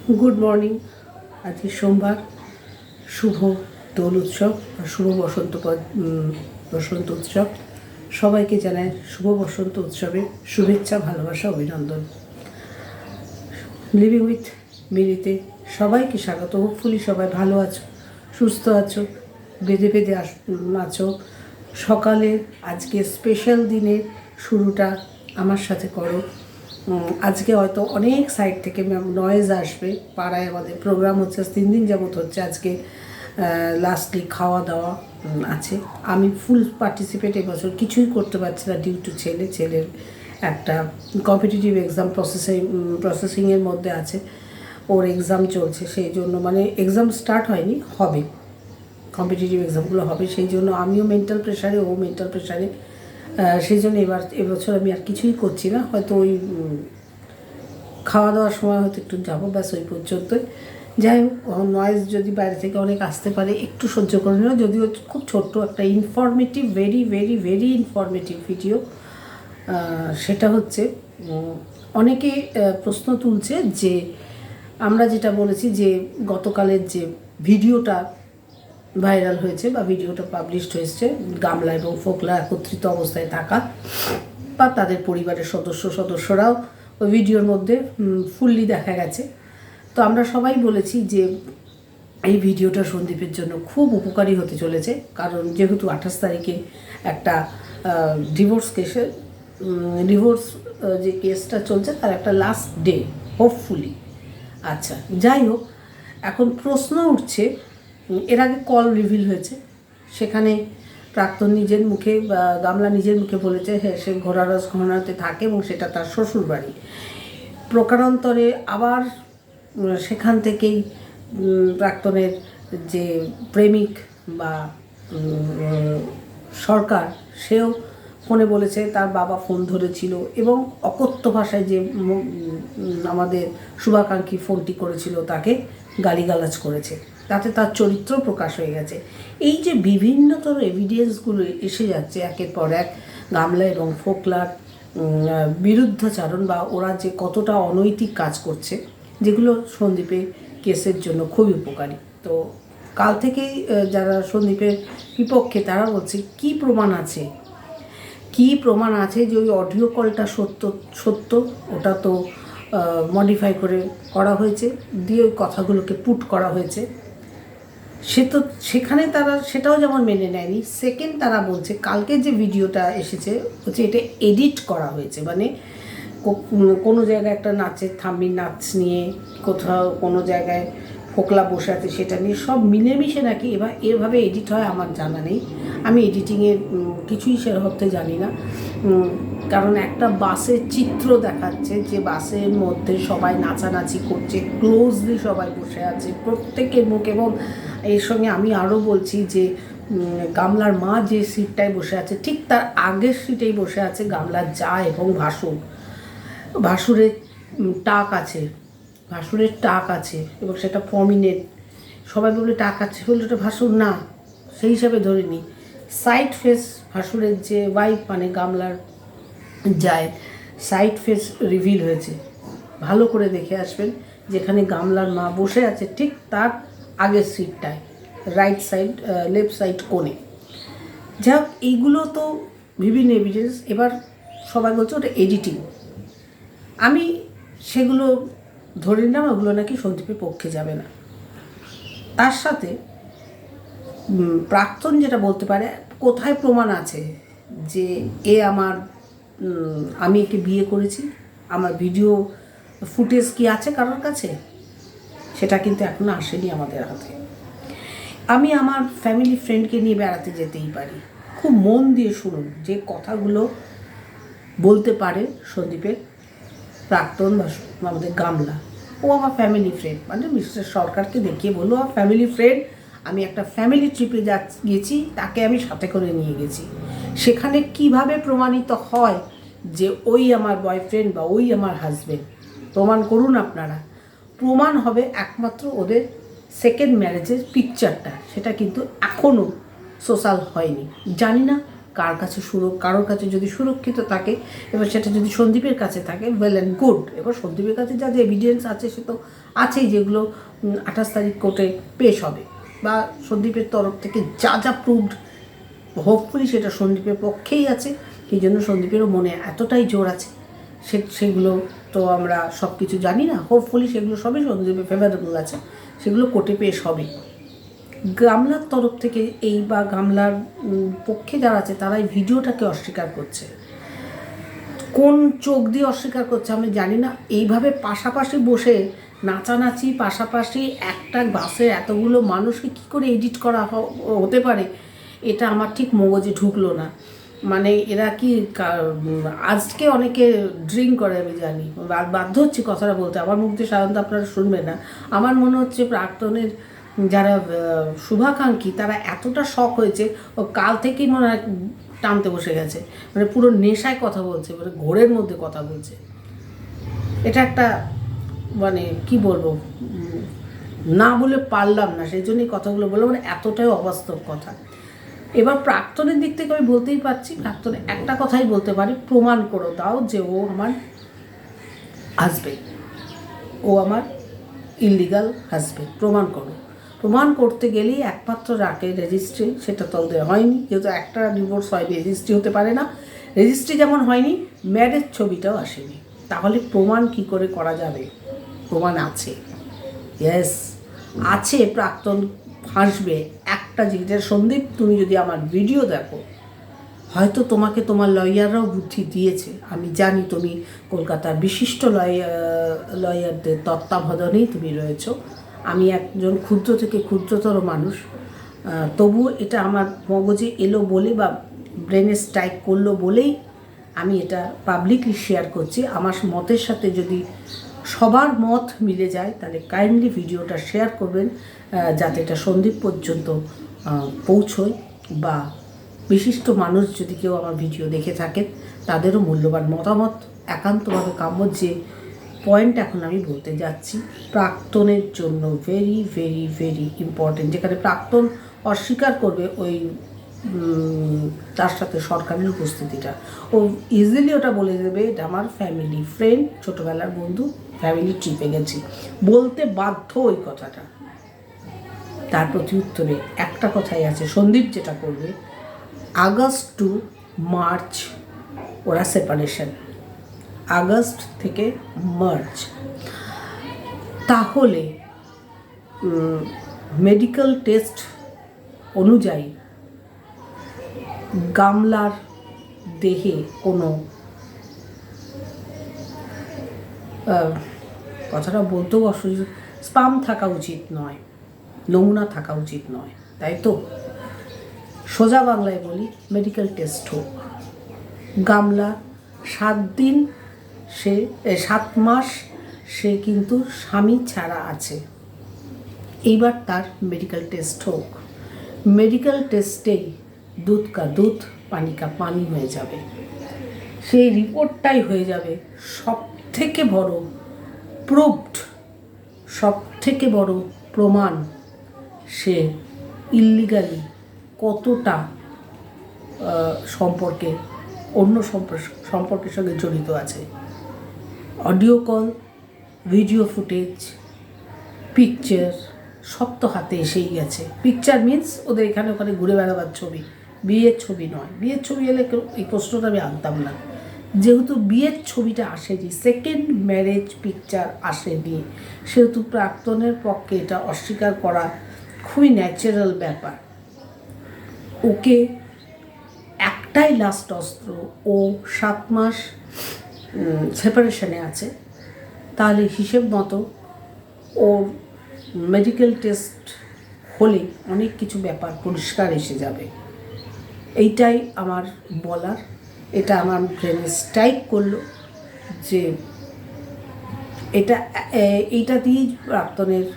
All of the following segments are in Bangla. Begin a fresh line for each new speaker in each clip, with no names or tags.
Good morning. আজকে সোমবার, শুভ দোল উৎসব আর শুভ বসন্ত উৎসব। সবাইকে জানাই শুভ বসন্ত উৎসবের শুভেচ্ছা, ভালোবাসা, অভিনন্দন। লিভিং উইথ মিরিতে সবাইকে স্বাগত। হোপফুলি সবাই ভালো আছো, সুস্থ আছো, বেঁধে বেঁধে আছো। সকালে আজকে স্পেশাল দিনের শুরুটা আমার সাথে করো। আজকে হয়তো অনেক সাইড থেকে নয়েজ আসবে। পাড়ায় আমাদের প্রোগ্রাম হচ্ছে, 3 দিন যাবত হচ্ছে। আজকে লাস্টলি খাওয়া দাওয়া আছে। আমি ফুল পার্টিসিপেট এবছর কিছুই করতে পারছি না ডিউ টু ছেলের একটা কম্পিটিটিভ এক্সাম প্রসেসিংয়ের মধ্যে আছে। ওর এক্সাম চলছে, সেই জন্য মানে এক্সাম স্টার্ট হয়নি, হবে, কম্পিটিটিভ এক্সামগুলো হবে। সেই জন্য আমিও মেন্টাল প্রেশারে, ও মেন্টাল প্রেশারে। সেই জন্য এবছর আমি আর কিছুই করছি না। হয়তো ওই খাওয়া দাওয়ার সময় হয়তো একটু যাবো, ব্যাস ওই পর্যন্তই। যাই হোক, নয়েজ যদি বাইরে থেকে অনেক আসতে পারে একটু সহ্য করে নিও। যদিও খুব ছোট্ট একটা informative, very very very informative video. সেটা হচ্ছে, অনেকে প্রশ্ন তুলছে যে আমরা যেটা বলেছি যে গতকালের যে ভিডিওটা ভাইরাল হয়েছে বা ভিডিওটা পাবলিশড হয়েছে, গামলা এবং ফোকলা একত্রিত অবস্থায় থাকা বা তাদের পরিবারের সদস্যরাও ওই ভিডিওর মধ্যে ফুললি দেখা গেছে। তো আমরা সবাই বলেছি যে এই ভিডিওটা সন্দীপের জন্য খুব উপকারী হতে চলেছে, কারণ যেহেতু 28 তারিখে একটা ডিভোর্স যে কেসটা চলছে তার একটা লাস্ট ডে হোপফুলি। আচ্ছা, যাই হোক, এখন প্রশ্ন উঠছে, এর আগে কল রিভিল হয়েছে, সেখানে প্রাক্তন নিজের মুখে বা গামলা নিজের মুখে বলেছে হ্যাঁ সে ঘোড়াতে থাকে এবং সেটা তার শ্বশুর বাড়ি। প্রকারান্তরে আবার সেখান থেকেই প্রাক্তনের যে প্রেমিক বা সরকার, সেও ফোনে বলেছে তার বাবা ফোন ধরেছিল এবং অকথ্য ভাষায় যে আমাদের শুভাকাঙ্ক্ষী ফোনটি করেছিল তাকে গালিগালাজ করেছে, তাতে তার চরিত্র প্রকাশ হয়ে গেছে। এই যে বিভিন্নতর এভিডেন্সগুলো এসে যাচ্ছে একের পর এক গামলা এবং ফোকলার বিরুদ্ধাচারণ বা ওরা যে কতটা অনৈতিক কাজ করছে, যেগুলো সন্দীপের কেসের জন্য খুবই উপকারী। তো কাল থেকেই যারা সন্দীপের বিপক্ষে তারা বলছে কি প্রমাণ আছে যে ওই অডিও কলটা সত্য, ওটা তো মডিফাই করা হয়েছে, দিয়ে ওই কথাগুলোকে পুট করা হয়েছে। সেখানে তারা সেটাও যেমন মেনে নেয়নি। সেকেন্ড, তারা বলছে কালকে যে ভিডিওটা এসেছে হচ্ছে এটা এডিট করা হয়েছে, মানে কোনো জায়গায় একটা নাচের থাম্বির নাচ নিয়ে, কোথাও কোনো জায়গায় ফোকলা বসে আছে সেটা নিয়ে, সব মিলেমিশে নাকি এভাবে এডিট হয়। আমার জানা নেই, আমি এডিটিংয়ের কিছুই সেরকম জানি না। কারণ একটা বাসের চিত্র দেখাচ্ছে যে বাসের মধ্যে সবাই নাচানাচি করছে, ক্লোজলি সবাই বসে আছে প্রত্যেকের মুখ, এবং এর সঙ্গে আমি আরও বলছি যে গামলার মা যে সিটটায় বসে আছে ঠিক তার আগের সিটেই বসে আছে গামলার জা এবং ভাসুরের টাক আছে এবং সেটা প্রমিনেন্ট। সবাই বলে টাক আছে বলে ওটা ভাসুর না, সেই হিসাবে ধরে নিই। সাইড ফেস ভাসুরের যে ওয়াইফ মানে গামলার যায়, সাইড ফেস রিভিল হয়েছে, ভালো করে দেখে আসবেন। যেখানে গামলার মা বসে আছে ঠিক তার আগের সিটটায়, রাইট সাইড, লেফট সাইড কোণে। যাই হোক, এইগুলো তো বিভিন্ন এভিডেন্স। এবার সবাই বলছে ওটা এডিটিং। আমি সেগুলো ধরে নিলাম ওগুলো নাকি সন্দীপের পক্ষে যাবে না। তার সাথে প্রাক্তন যেটা বলতে পারে, কোথায় প্রমাণ আছে যে আমি একে বিয়ে করেছি, আমার ভিডিও ফুটেজ কি আছে কারোর কাছে, সেটা কিন্তু এখনো আসেনি আমাদের হাতে। আমি আমার ফ্যামিলি ফ্রেন্ডকে নিয়ে বেড়াতে যেতেই পারি। খুব মন দিয়ে শুনুন যে কথাগুলো বলতে পারে সন্দীপের প্রাক্তন বা আমাদের গামলা। ও আমার ফ্যামিলি ফ্রেন্ড, মানে মিস্টার সরকারকে দেখিয়ে বললো আমার ফ্যামিলি ফ্রেন্ড, আমি একটা ফ্যামিলি ট্রিপে গেছি, তাকে আমি সাথে করে নিয়ে গেছি। সেখানে কিভাবে প্রমাণিত হয় যে ওই আমার বয়ফ্রেন্ড বা ওই আমার হাজব্যান্ড, প্রমাণ করুন আপনারা। প্রমাণ হবে একমাত্র ওদের সেকেন্ড ম্যারেজের পিকচারটা, সেটা কিন্তু এখনও সোশ্যাল হয়নি। জানি না কারোর কাছে যদি সুরক্ষিত থাকে, এবার সেটা যদি সন্দীপের কাছে থাকে, ওয়েল অ্যান্ড গুড। এবার সন্দীপের কাছে যা যে এভিডেন্স আছে সে তো আছেই, যেগুলো 28 তারিখ কোর্টে পেশ হবে, বা সন্দীপের তরফ থেকে যা যা প্রুভড, হোপফুলি সেটা সন্দীপের পক্ষেই আছে। সেই জন্য সন্দীপেরও মনে এতটাই জোর আছে, সেগুলো তো আমরা সব কিছু জানি না, হোপফুলি সেগুলো সবই সন্দীপের ফেভারেবল আছে, সেগুলো কোর্টে পেশ হবে। গামলার তরফ থেকে বা গামলার পক্ষে যারা আছে তারা এই ভিডিওটাকে অস্বীকার করছে। কোন চোখ দিয়ে অস্বীকার করছে আমি জানি না। এইভাবে পাশাপাশি বসে নাচানাচি, পাশাপাশি একটা বাসে এতগুলো মানুষকে কী করে এডিট করা হতে পারে, এটা আমার ঠিক মগজে ঢুকলো না। মানে এরা কি আজকে অনেকে ড্রিঙ্ক করে আমি জানি, বাধ্য হচ্ছি কথাটা বলতে, আমার মুখ দিয়ে সাধারণত আপনারা শুনবেন না। আমার মনে হচ্ছে প্রাক্তনের যারা শুভাকাঙ্ক্ষী তারা এতটা শখ হয়েছে, ও কাল থেকেই মনে হয় টানতে বসে গেছে, মানে পুরো নেশায় কথা বলছে, মানে ঘোরের মধ্যে কথা বলছে। এটা একটা মানে কি বলবো, না বলে পারলাম না, সেই জন্যই কথাগুলো বললাম, মানে এতটাই অবাস্তব কথা। এবার প্রাক্তনের দিক থেকে আমি বলতেই পারছি, প্রাক্তনের একটা কথাই বলতে পারি, প্রমাণ করে দাও যে ও আমার হাজবেন্ড, ও আমার ইললিগাল হাজবেন্ড, প্রমাণ করো। প্রমাণ করতে গেলেই একমাত্র রাখে রেজিস্ট্রি, সেটা তো ওদের হয়নি, যেহেতু একটা ডিভোর্স হয়, রেজিস্ট্রি হতে পারে না। রেজিস্ট্রি যেমন হয়নি, ম্যারেজ ছবিটাও আসেনি, তাহলে প্রমাণ কি করে করা যাবে? প্রমাণ আছে, ইয়েস আছে। প্রাক্তন ফাঁসবে একটা জিনিস। সন্দীপ, তুমি যদি আমার ভিডিও দেখো, হয়তো তোমাকে তোমার লয়াররাও বুদ্ধি দিয়েছে, আমি জানি তুমি কলকাতার বিশিষ্ট লয়ারদের তত্ত্বাবধানেই তুমি রয়েছো। আমি একজন ক্ষুদ্র থেকে ক্ষুদ্রতর মানুষ, তবুও এটা আমার মগজে এলো বলে বা ব্রেনে স্ট্রাইক করলো বলেই আমি এটা পাবলিকলি শেয়ার করছি। আমার মতের সাথে যদি সবার মত মিলে যায় তাহলে কাইন্ডলি ভিডিওটা শেয়ার করবেন, যাতে এটা সন্দীপ পর্যন্ত পৌঁছয়, বা বিশিষ্ট মানুষ যদি কেউ আমার ভিডিও দেখে থাকেন তাদেরও মূল্যবান মতামত একান্তভাবে কাম্য। যে পয়েন্ট এখন আমি বলতে যাচ্ছি প্রাক্তনের জন্য ভেরি ভেরি ভেরি ইম্পর্টেন্ট, যেখানে প্রাক্তন অস্বীকার করবে ওই তার সাথে সরকারের উপস্থিতিটা, ও ইজিলি ওটা বলে দেবে এটা আমার ফ্যামিলি ফ্রেন্ড, ছোটোবেলার বন্ধু, ফ্যামিলি ট্রিপে গেছি, বলতে বাধ্য ওই কথাটা। তার প্রতি উত্তরে একটা কথাই আছে, সন্দীপ যেটা করবে, আগস্ট টু মার্চ ওরা সেপারেশন, আগস্ট থেকে মার্চ, তাহলে মেডিকেল টেস্ট অনুযায়ী গামলার দেহে কোনো কথাটা বলতেও অসুবিধা, স্পাম থাকা উচিত নয়, নমুনা থাকা উচিত নয়, তাই তো? সোজা বাংলায় বলি, মেডিকেল টেস্ট হোক। গামলা 7 দিন, 7 মাস সে কিন্তু স্বামী ছাড়া আছে, এইবার তার মেডিকেল টেস্ট হোক। মেডিকেল টেস্টেই দুধ কা দুধ পানি কা পানি হয়ে যাবে, সেই রিপোর্টটাই হয়ে যাবে সব থেকে বড় প্রুভড, সব থেকে বড় প্রমাণ সে ইললিগালি কতটা সম্পর্কে, অন্য সম্পর্কের সঙ্গে জড়িত আছে। Audio call, video footage, picture সব তো হাতে এসেই গেছে। পিকচার মিনস ওদের এখানে ওখানে ঘুরে বেড়াবার ছবি, বিয়ের ছবি নয়। বিয়ের ছবি এলে এই প্রশ্নটা আমি আনতাম না, যেহেতু বিয়ের ছবিটা আসেনি, সেকেন্ড ম্যারেজ পিকচার আসেনি, সেহেতু প্রাক্তনের পক্ষে এটা অস্বীকার করা খুবই ন্যাচারাল ব্যাপার। ওকে একটাই লাস্ট অস্ত্র, ও 7 মাস সেপারেশনে আছে, তাহলে হিসেব মতো ওর মেডিকেল টেস্ট হলে অনেক কিছু ব্যাপার পরিষ্কার এসে যাবে। এইটাই আমার বলার। এটা আমার ব্রেনে স্ট্রাইক করলো যে এইটা দিয়েই প্রাক্তনের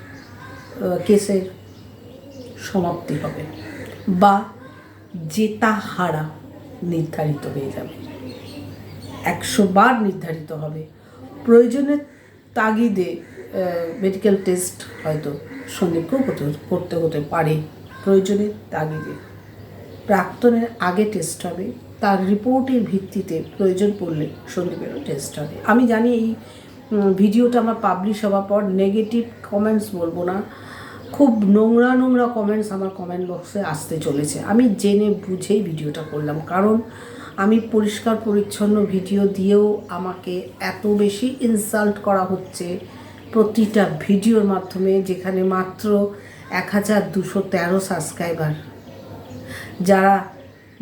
কেসের সমাপ্তি হবে, বা জেতা হারা নির্ধারিত হয়ে যাবে, 100 বার নির্ধারিত হবে। প্রয়োজনের তাগিদে মেডিকেল টেস্ট হয়তো সন্দীপকেও করতে হতে পারে, প্রয়োজনের তাগিদে। প্রাক্তনের আগে টেস্ট হবে, তার রিপোর্টের ভিত্তিতে প্রয়োজন পড়লে সন্দীপেরও টেস্ট হবে। আমি জানি এই ভিডিওটা আমার পাবলিশ হওয়ার পর নেগেটিভ কমেন্টস বলবো না, খুব নোংরা নোংরা কমেন্টস আমার কমেন্ট বক্সে আসতে চলেছে। আমি জেনে বুঝেই ভিডিওটা করলাম, কারণ আমি পরিষ্কার পরিচ্ছন্ন ভিডিও দিয়েও আমাকে এত বেশি ইনসাল্ট করা হচ্ছে প্রতিটা ভিডিওর মাধ্যমে, যেখানে মাত্র 1213 সাবস্ক্রাইবার, যারা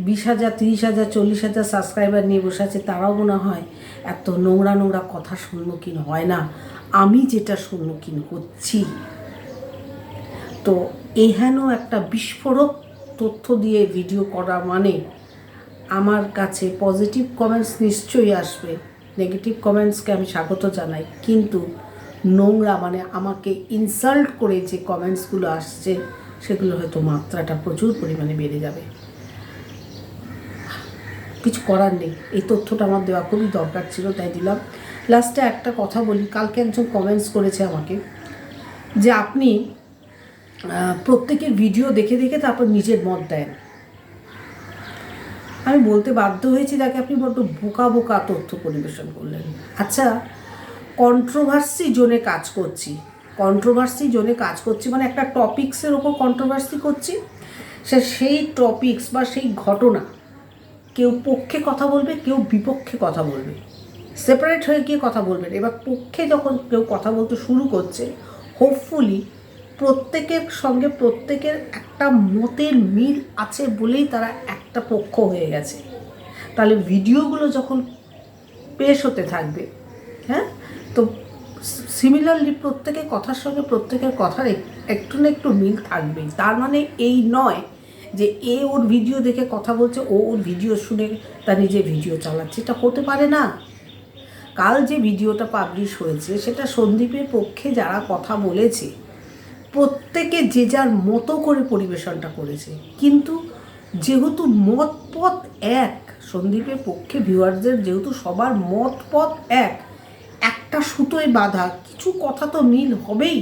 20,000, 30,000, 40,000 সাবস্ক্রাইবার নিয়ে বসে আছে, তারাও মনে হয় এত নোংরা নোংরা কথা সম্মুখীন হয় না। আমি যেটা সম্মুখীন হচ্ছি, তো এহেন একটা বিস্ফোরক তথ্য দিয়ে ভিডিও করা মানে আমার কাছে পজিটিভ কমেন্টস নিশ্চয়ই আসবে, নেগেটিভ কমেন্টসকে আমি স্বাগত জানাই, কিন্তু নোংরা মানে আমাকে ইনসাল্ট করে যে কমেন্টসগুলো আসছে সেগুলো হয়তো মাত্রাটা প্রচুর পরিমাণে বেড়ে যাবে। কিছু করার নেই, এই তথ্যটা আমার দেওয়া খুবই দরকার ছিল, তাই দিলাম। লাস্টে একটা কথা বলি, কালকে একজন কমেন্টস করেছে আমাকে যে আপনি প্রত্যেকের ভিডিও দেখে দেখে তারপর নিজের মত দেন। আমি বলতে বাধ্য হয়েছি তাকে, আপনি বড্ড বোকা বোকা তথ্য পরিবেশন করলেন। আচ্ছা, কন্ট্রোভার্সি জোনে কাজ করছি, মানে একটা টপিক্সের ওপর কন্ট্রোভার্সি করছি, সেই টপিক্স বা সেই ঘটনা কেউ পক্ষে কথা বলবে, কেউ বিপক্ষে কথা বলবে, সেপারেট হয়ে গিয়ে কথা বলবেন। এবার পক্ষে যখন কেউ কথা বলতে শুরু করছে, হোপফুলি প্রত্যেকের সঙ্গে প্রত্যেকের একটা মতের মিল আছে বলেই তারা একটা পক্ষ হয়ে গেছে। তাহলে ভিডিওগুলো যখন পেশ হতে থাকবে, হ্যাঁ, তো সিমিলারলি প্রত্যেকের কথার সঙ্গে প্রত্যেকের কথার একটু না একটু মিল থাকবেই। তার মানে এই নয় যে এ ওর ভিডিও দেখে কথা বলছে, ও ওর ভিডিও শুনে তার নিজের ভিডিও চালাচ্ছে, এটা হতে পারে না। কাল যে ভিডিওটা পাবলিশ হয়েছে সেটা সন্দীপের পক্ষে যারা কথা বলেছে প্রত্যেকে যে যার মতো করে পরিবেশনটা করেছে, কিন্তু যেহেতু মত পথ এক, সন্দীপের পক্ষে ভিউয়ার্সদের যেহেতু সবার মত পথ এক, একটা সুতোয় বাঁধা, কিছু কথা তো মিল হবেই।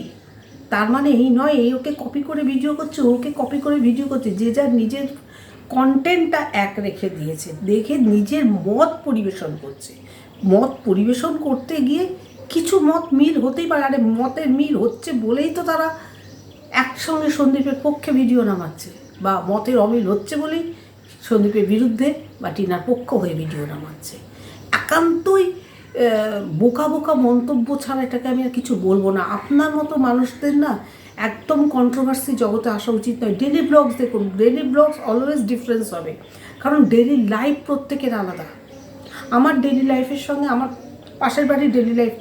তার মানে এই নয় এই ওকে কপি করে ভিডিও করছে, ওকে কপি করে ভিডিও করছে, যে যার নিজের কন্টেন্টটা এক রেখে দিয়েছে, দেখে নিজের মত পরিবেশন করছে। মত পরিবেশন করতে গিয়ে কিছু মত মিল হতেই পারে, আরে মতের মিল হচ্ছে বলেই তো তারা একসঙ্গে সন্দীপের পক্ষে ভিডিও নামাচ্ছে, বা মতের অমিল হচ্ছে বলেই সন্দীপের বিরুদ্ধে বা টিনার পক্ষ হয়ে ভিডিও নামাচ্ছে। একান্তই বোকা বোকা মন্তব্য ছাড়া এটাকে আমি আর কিছু বলবো না। আপনার মতো মানুষদের না একদম কন্ট্রোভার্সি জগতে আসা উচিত নয়। ডেলি ব্লগস দেখুন, ডেলি ব্লগস অলওয়েজ ডিফারেন্স হবে, কারণ ডেলি লাইফ প্রত্যেকের আলাদা। আমার ডেলি লাইফের সঙ্গে আমার পাশের বাড়ির ডেলি লাইফ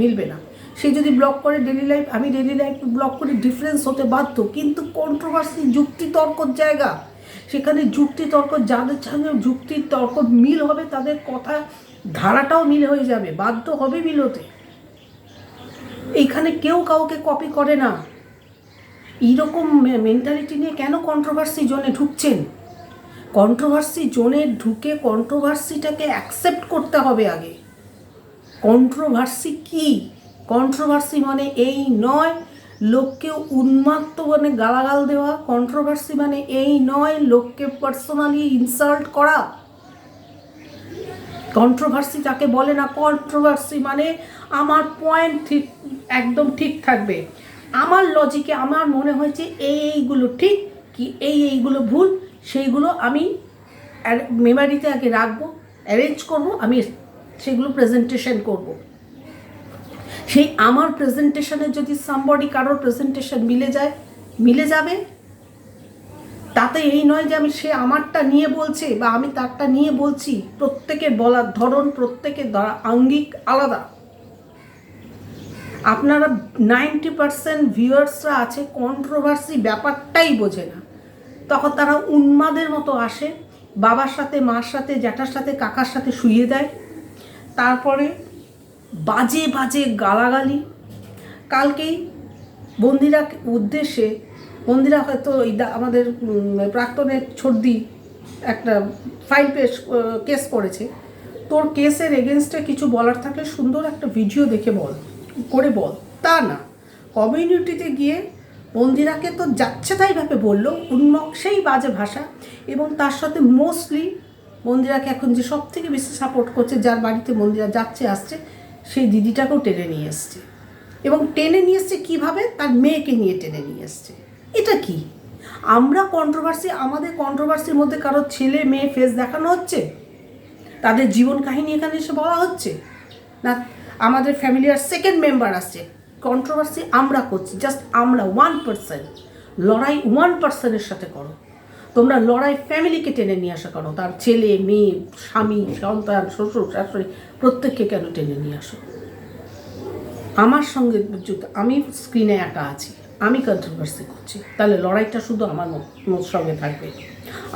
মিলবে না। সে যদি ব্লগ করে ডেলি লাইফ, আমি ডেলি লাইফ ব্লগ করে, ডিফারেন্স হতে বাধ্য। কিন্তু কন্ট্রোভার্সি যুক্তিতর্কর জায়গা, সেখানে যুক্তিতর্ক, যাদের সঙ্গে যুক্তিতর্ক মিল হবে তাদের কথা ধারাটাও মিল হয়ে যাবে, বাধ্য হবে মিল হতে। এইখানে কেউ কাউকে কপি করে না। এইরকম মেন্টালিটি নিয়ে কেন কন্ট্রোভার্সি জোনে ঢুকছেন? কন্ট্রোভার্সি জোনে ঢুকে কন্ট্রোভার্সিটাকে অ্যাকসেপ্ট করতে হবে আগে। কন্ট্রোভার্সি কি? কন্ট্রোভার্সি মানে এই নয় লোককে উন্মাত্ত মানে গালাগাল দেওয়া। কন্ট্রোভার্সি মানে এই নয় লোককে পার্সোনালি ইনসাল্ট করা। কন্ট্রোভার্সি তাকে বলে না। কন্ট্রোভার্সি মানে আমার পয়েন্ট ঠিক, একদম ঠিক থাকবে, আমার লজিকে আমার মনে হয়েছে এইগুলো ঠিক কি এইগুলো ভুল, সেইগুলো আমি মেমারিতে আগে রাখবো, অ্যারেঞ্জ করবো, আমি সেগুলো প্রেজেন্টেশন করব। সেই আমার প্রেজেন্টেশনের যদি সামবডি কারোর প্রেজেন্টেশন মিলে যাবে, তাতে এই নয় যে আমি সে আমারটা নিয়ে বলছে বা আমি তারটা নিয়ে বলছি। প্রত্যেকের বলার ধরন, প্রত্যেকের আঙ্গিক আলাদা। আপনারা 90% ভিউয়ার্সরা আছে কন্ট্রোভার্সি ব্যাপারটাই বোঝে না, তখন তারা উন্মাদের মতো আসে, বাবার সাথে, মার সাথে, জ্যাঠার সাথে, কাকার সাথে শুইয়ে দেয়, তারপরে বাজে বাজে গালাগালি। কালকেই বন্দিরা উদ্দেশ্যে, বন্দিরা হয়তো আমাদের প্রাক্তনের ছর্দি একটা ফাইল কেস করেছে, তোর কেসের এগেনস্টে কিছু বলার থাকলে সুন্দর একটা ভিডিও দেখে বল, তা না কমিউনিটিতে গিয়ে মন্দিরাকে তো যাচ্ছে তাইভাবে বললো, সেই বাজে ভাষা। এবং তার সাথে মোস্টলি মন্দিরাকে এখন যে সব থেকে বেশি সাপোর্ট করছে, যার বাড়িতে মন্দিরা যাচ্ছে আসছে, সেই দিদিটাকেও টেনে নিয়ে এসছে। এবং টেনে নিয়ে এসছে কীভাবে? তার মেয়েকে নিয়ে টেনে নিয়ে এসছে। এটা কি? আমরা কন্ট্রোভার্সি, আমাদের কন্ট্রোভার্সির মধ্যে কারো ছেলে মেয়ে ফেস দেখানো হচ্ছে, তাদের জীবন কাহিনী এখানে এসে বলা হচ্ছে না, আমাদের ফ্যামিলির সেকেন্ড মেম্বার আসছে, কন্ট্রোভার্সি আমরা করছি, জাস্ট আমরা 1%। লড়াই 1%-এর সাথে করো তোমরা, লড়াই ফ্যামিলিকে টেনে নিয়ে আসা করো, তার ছেলে মেয়ে স্বামী সন্তান শ্বশুর শাশুড়ি প্রত্যেককে কেন টেনে নিয়ে আসো? আমার সঙ্গে আমি স্ক্রিনে একা আছি, আমি কন্ট্রোভার্সি করছি, তাহলে লড়াইটা শুধু আমার সঙ্গে থাকবে।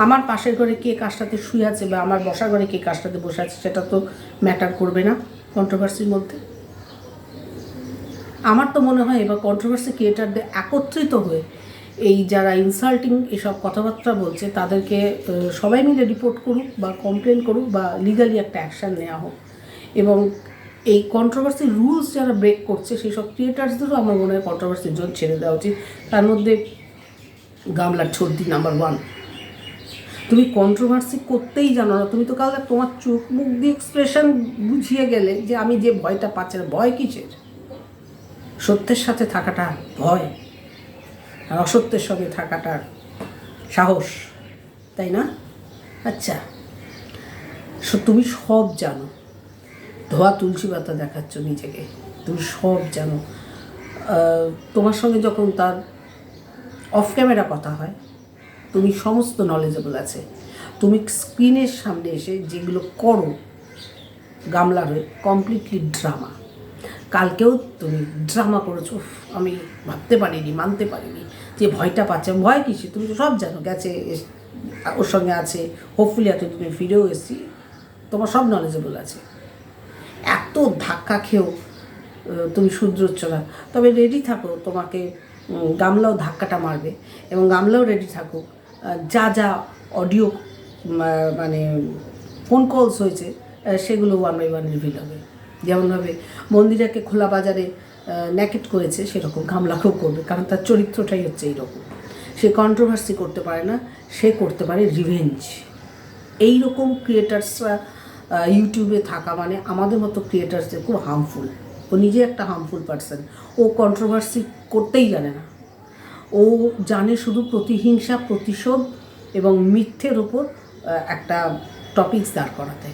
আমার পাশের ঘরে কে কার সাথে শুয়ে আছে বা আমার বসার ঘরে কে কার সাথে বসে আছে সেটা তো ম্যাটার করবে না কন্ট্রোভার্সির মধ্যে। আমার তো মনে হয় এবার কন্ট্রোভার্সি ক্রিয়েটারদের একত্রিত হয়ে এই যারা ইনসাল্টিং এসব কথাবার্তা বলছে তাদেরকে সবাই মিলে রিপোর্ট করুক বা কমপ্লেন করুক বা লিগালি একটা অ্যাকশান নেওয়া হোক। এবং এই কন্ট্রোভার্সি রুলস যারা ব্রেক করছে সেই সব ক্রিয়েটার্সদেরও আমার মনে হয় কন্ট্রোভার্সির জন্য ছেড়ে দেওয়া উচিত। তার মধ্যে গামলার ছর্দি নাম্বার 1। তুমি কন্ট্রোভার্সি করতেই জানো না, তুমি তো কাল তোমার চোখ মুখ দিয়ে এক্সপ্রেশন বুঝিয়ে গেলে যে আমি যে ভয়টা পাচ্ছি না। ভয় কিসের? সত্যের সাথে থাকাটা ভয়, আর অসত্যের সঙ্গে থাকাটার সাহস, তাই না? আচ্ছা, তুমি সব জানো, ধোয়া তুলসী পাতা দেখাচ্ছ নিজেকে, তুমি সব জানো। তোমার সঙ্গে যখন তার অফ ক্যামেরা কথা হয় তুমি সমস্ত নলেজেবল আছে। তুমি স্ক্রিনের সামনে এসে যেগুলো করো গামলার হয়ে কমপ্লিটলি ড্রামা। কালকেও তুমি ড্রামা করেছো, আমি ভাবতে পারিনি, মানতে পারিনি যে ভয়টা পাচ্ছে। ভয় কিসে? তুমি তো সব জানো, গেছে ওর সঙ্গে আছে, হোপফুলি এত তুমি ফিরেও এসেছি, তোমার সব নলেজেবল আছে। এত ধাক্কা খেয়েও তুমি শুধরোচ্ছ না। তবে রেডি থাকো, তোমাকে গামলাও ধাক্কাটা মারবে, এবং গামলাও রেডি থাকুক। যা যা অডিও মানে ফোন কলস হয়েছে সেগুলো 1 by 1 রিভিল হবে। যেমনভাবে মন্দিরাকে খোলা বাজারে ন্যাকেট করেছে সেরকম গামলাকেও করবে, কারণ তার চরিত্রটাই হচ্ছে এইরকম। সে কন্ট্রোভার্সি করতে পারে না, সে করতে পারে রিভেঞ্জ। এইরকম ক্রিয়েটার্সরা ইউটিউবে থাকা মানে আমাদের মতো ক্রিয়েটার্সদের খুব হার্মফুল। ও নিজে একটা হার্মফুল পার্সন। ও কন্ট্রোভার্সি করতেই জানে না, ও জানে শুধু প্রতিহিংসা, প্রতিশোধ এবং মিথ্যের ওপর একটা টপিকস দাঁড় করাতে।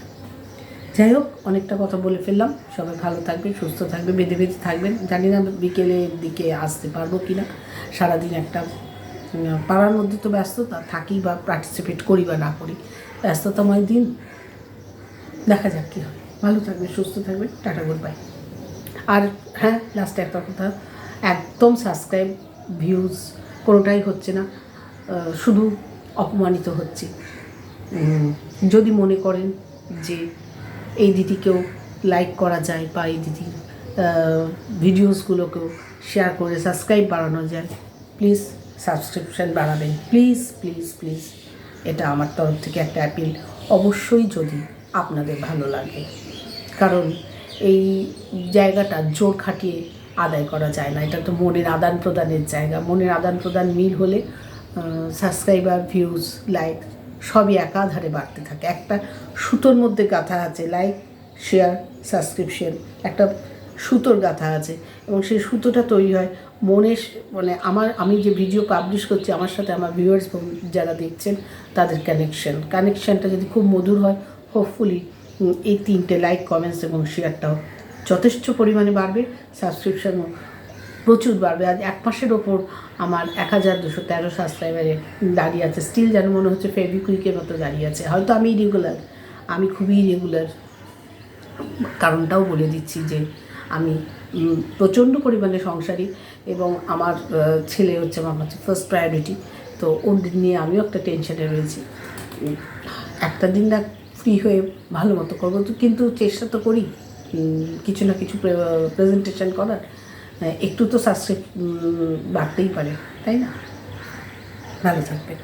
যাই হোক, অনেকটা কথা বলে ফেললাম। সবাই ভালো থাকবে, সুস্থ থাকবে, বেঁধে বেঁধে থাকবেন। জানি না বিকেলের দিকে আসতে পারবো কি না। সারাদিন একটা পাড়ার মধ্যে তো ব্যস্ততা থাকি, বা পার্টিসিপেট করি বা না করি, ব্যস্ততাময় দিন। দেখা যাক কী হয়। ভালো থাকবে, সুস্থ থাকবে, টাটা, গুড বাই। আর হ্যাঁ, লাস্টে একটা কথা, একদম সাবস্ক্রাইব ভিউজ কোনোটাই হচ্ছে না, শুধু অপমানিত হচ্ছে। যদি মনে করেন যে এই দিদিকেও লাইক করা যায় বা এই দিদির ভিডিওসগুলোকেও শেয়ার করে সাবস্ক্রাইব বাড়ানো যায়, প্লিজ সাবস্ক্রিপশান বাড়াবেন, প্লিজ প্লিজ প্লিজ। এটা আমার তরফ থেকে একটা অ্যাপিল। অবশ্যই যদি আপনাদের ভালো লাগে, কারণ এই জায়গাটা জোর খাটিয়ে আদায় করা যায় না। এটা তো মনের আদান প্রদানের জায়গা। মনের আদান প্রদান মিল হলে সাবস্ক্রাইবার, ভিউজ, লাইক সবই একাধারে বাড়তে থাকে। একটা সুতোর মধ্যে গাঁথা আছে, লাইক, শেয়ার, সাবস্ক্রিপশন, একটা সুতোর গাঁথা আছে, এবং সেই সুতোটা তৈরি হয় মনের, মানে আমি যে ভিডিও পাবলিশ করছি আমার সাথে আমার ভিউয়ার্স যারা দেখছেন তাদের কানেকশানটা যদি খুব মধুর হয়, হোপফুলি এই 3টে লাইক, কমেন্টস এবং শেয়ারটাও যথেষ্ট পরিমাণে বাড়বে, সাবস্ক্রিপশানও প্রচুর বাড়বে। আজ 1 মাসের ওপর আমার 1213 সাবস্ক্রাইবারে দাঁড়িয়ে আছে। স্টিল যেন মনে হচ্ছে ফেভিকুইকের মতো দাঁড়িয়ে আছে। হয়তো আমি ইরেগুলার, আমি খুবই ইরেগুলার। কারণটাও বলে দিচ্ছি যে আমি প্রচণ্ড পরিমাণে সংসারী, এবং আমার ছেলে হচ্ছে আমার কাছে ফার্স্ট প্রায়োরিটি। তো ওর নিয়ে আমিও একটা টেনশনে রয়েছি। একটা দিন না ফ্রি হয়ে ভালো মতো করবো তো, কিন্তু চেষ্টা তো করি কিছু না কিছু প্রেজেন্টেশন করার। একটু তো সাবস্ক্রাইব বাড়তেই পারে, তাই না? ভালো থাকবে।